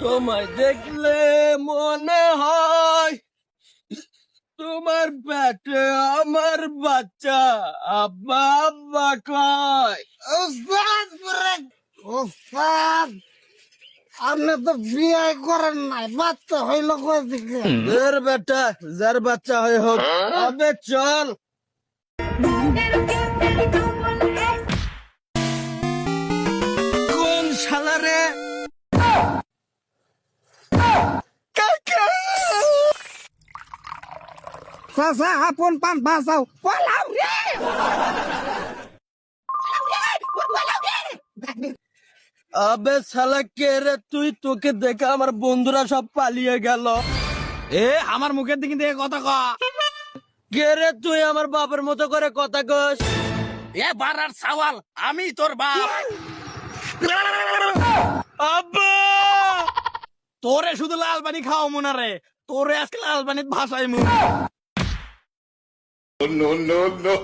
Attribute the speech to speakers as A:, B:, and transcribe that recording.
A: তোমায় দেখলে মনে হয় তোমার পেটে আমার বাচ্চা। আব্বা আব্বা কয়।
B: ওস্তাদ ওস্তাদ, আপনি তো বিয়ে করেন নাই, বাচ্চা হইল কই থেকে?
A: এর বেটা যার বাচ্চা হয় হোক, আবে চল। কোন শালা রে?
B: চাচা আপন পান বাঁচাও, পলাও রে।
A: আবে শালা কে রে তুই? তোকে দেখে আমার বন্ধুরা সব পালিয়ে গেল।
C: আমার মুখের দিকে দিয়ে কথা ক।
A: কে রে তুই? আমার বাপের মতো করে কথা কস।
C: বারার সওয়াল, আমি তোর বাপ।
A: আব্বা
C: তোরে শুধু লাল পানি খাও মনে রে, তোরে আজকে লাল পানির ভাষায় মুখ।
D: No, no, no.